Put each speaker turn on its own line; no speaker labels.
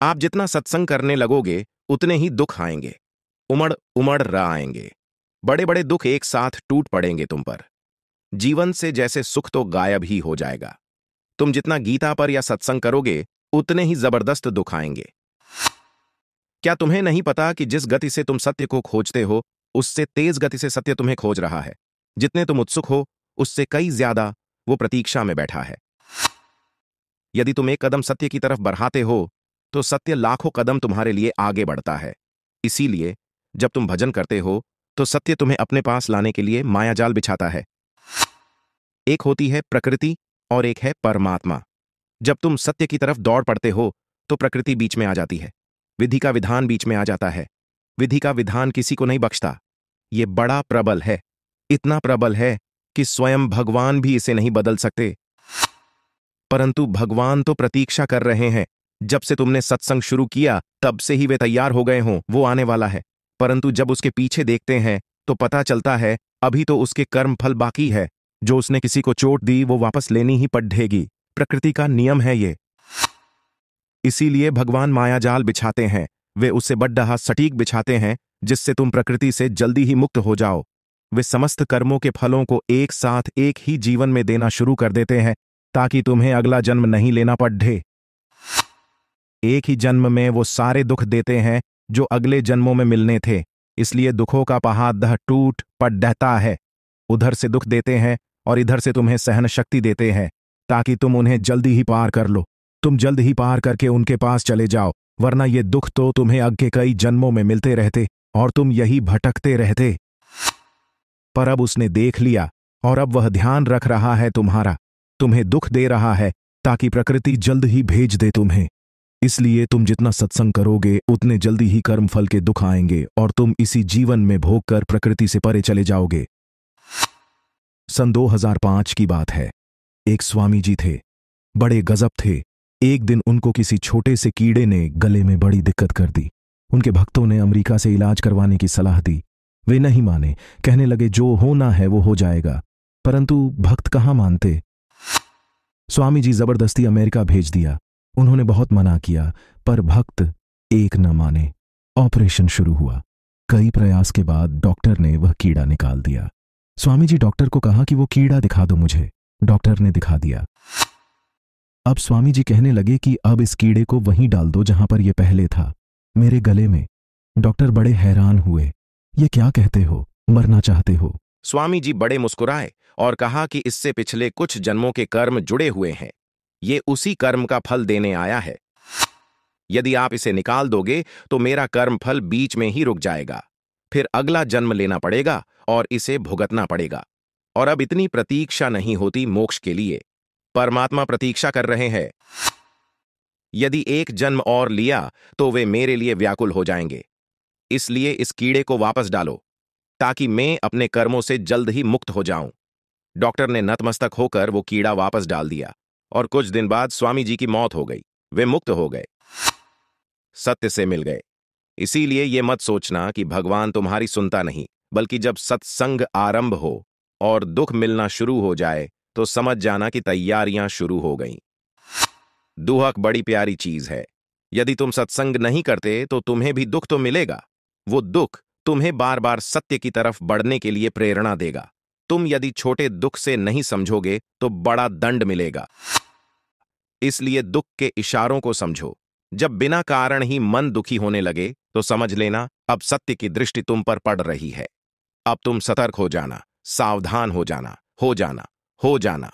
आप जितना सत्संग करने लगोगे उतने ही दुख आएंगे, उमड़ उमड़ र आएंगे। बड़े बड़े दुख एक साथ टूट पड़ेंगे तुम पर। जीवन से जैसे सुख तो गायब ही हो जाएगा। तुम जितना गीता पर या सत्संग करोगे उतने ही जबरदस्त दुख आएंगे। क्या तुम्हें नहीं पता कि जिस गति से तुम सत्य को खोजते हो उससे तेज गति से सत्य तुम्हें खोज रहा है। जितने तुम उत्सुक हो उससे कई ज्यादा वो प्रतीक्षा में बैठा है। यदि तुम एक कदम सत्य की तरफ बढ़ाते हो तो सत्य लाखों कदम तुम्हारे लिए आगे बढ़ता है। इसीलिए जब तुम भजन करते हो तो सत्य तुम्हें अपने पास लाने के लिए मायाजाल बिछाता है। एक होती है प्रकृति और एक है परमात्मा। जब तुम सत्य की तरफ दौड़ पड़ते हो तो प्रकृति बीच में आ जाती है, विधि का विधान बीच में आ जाता है। विधि का विधान किसी को नहीं बख्शता। ये बड़ा प्रबल है, इतना प्रबल है कि स्वयं भगवान भी इसे नहीं बदल सकते। परंतु भगवान तो प्रतीक्षा कर रहे हैं। जब से तुमने सत्संग शुरू किया तब से ही वे तैयार हो गए हों, वो आने वाला है। परंतु जब उसके पीछे देखते हैं तो पता चलता है अभी तो उसके कर्म फल बाकी है। जो उसने किसी को चोट दी वो वापस लेनी ही पड़ेगी। प्रकृति का नियम है ये। इसीलिए भगवान मायाजाल बिछाते हैं। वे उससे बड़ा सटीक बिछाते हैं जिससे तुम प्रकृति से जल्दी ही मुक्त हो जाओ। वे समस्त कर्मों के फलों को एक साथ एक ही जीवन में देना शुरू कर देते हैं ताकि तुम्हें अगला जन्म नहीं लेना पड़े। एक ही जन्म में वो सारे दुख देते हैं जो अगले जन्मों में मिलने थे। इसलिए दुखों का पहाड़ टूट पड़ता है। उधर से दुख देते हैं और इधर से तुम्हें सहन शक्ति देते हैं ताकि तुम उन्हें जल्दी ही पार कर लो। तुम जल्द ही पार करके उनके पास चले जाओ, वरना ये दुख तो तुम्हें आगे कई जन्मों में मिलते रहते और तुम यही भटकते रहते। पर अब उसने देख लिया और अब वह ध्यान रख रहा है तुम्हारा। तुम्हें दुख दे रहा है ताकि प्रकृति जल्द ही भेज दे तुम्हें। इसलिए तुम जितना सत्संग करोगे उतने जल्दी ही कर्मफल के दुख आएंगे और तुम इसी जीवन में भोग कर प्रकृति से परे चले जाओगे। सन 2005 की बात है। एक स्वामी जी थे, बड़े गजब थे। एक दिन उनको किसी छोटे से कीड़े ने गले में बड़ी दिक्कत कर दी। उनके भक्तों ने अमेरिका से इलाज करवाने की सलाह दी। वे नहीं माने, कहने लगे जो होना है वो हो जाएगा। परंतु भक्त कहाँ मानते। स्वामी जी जबरदस्ती अमेरिका भेज दिया। उन्होंने बहुत मना किया पर भक्त एक न माने। ऑपरेशन शुरू हुआ। कई प्रयास के बाद डॉक्टर ने वह कीड़ा निकाल दिया। स्वामी जी डॉक्टर को कहा कि वो कीड़ा दिखा दो मुझे। डॉक्टर ने दिखा दिया। अब स्वामी जी कहने लगे कि अब इस कीड़े को वहीं डाल दो जहां पर यह पहले था, मेरे गले में। डॉक्टर बड़े हैरान हुए। ये क्या कहते हो, मरना चाहते हो? स्वामी जी बड़े मुस्कुराए और कहा कि इससे पिछले कुछ जन्मों के कर्म जुड़े हुए हैं। ये उसी कर्म का फल देने आया है। यदि आप इसे निकाल दोगे तो मेरा कर्म फल बीच में ही रुक जाएगा। फिर अगला जन्म लेना पड़ेगा और इसे भुगतना पड़ेगा। और अब इतनी प्रतीक्षा नहीं होती मोक्ष के लिए। परमात्मा प्रतीक्षा कर रहे हैं। यदि एक जन्म और लिया तो वे मेरे लिए व्याकुल हो जाएंगे। इसलिए इस कीड़े को वापस डालो ताकि मैं अपने कर्मों से जल्द ही मुक्त हो जाऊं। डॉक्टर ने नतमस्तक होकर वो कीड़ा वापस डाल दिया और कुछ दिन बाद स्वामी जी की मौत हो गई। वे मुक्त हो गए, सत्य से मिल गए। इसीलिए ये मत सोचना कि भगवान तुम्हारी सुनता नहीं, बल्कि जब सत्संग आरंभ हो और दुख मिलना शुरू हो जाए तो समझ जाना कि तैयारियां शुरू हो गईं। दुहक बड़ी प्यारी चीज है। यदि तुम सत्संग नहीं करते तो तुम्हें भी दुख तो मिलेगा। वो दुख तुम्हें बार बार सत्य की तरफ बढ़ने के लिए प्रेरणा देगा। तुम यदि छोटे दुख से नहीं समझोगे तो बड़ा दंड मिलेगा। इसलिए दुख के इशारों को समझो। जब बिना कारण ही मन दुखी होने लगे तो समझ लेना अब सत्य की दृष्टि तुम पर पड़ रही है। अब तुम सतर्क हो जाना, सावधान हो जाना, हो जाना, हो जाना।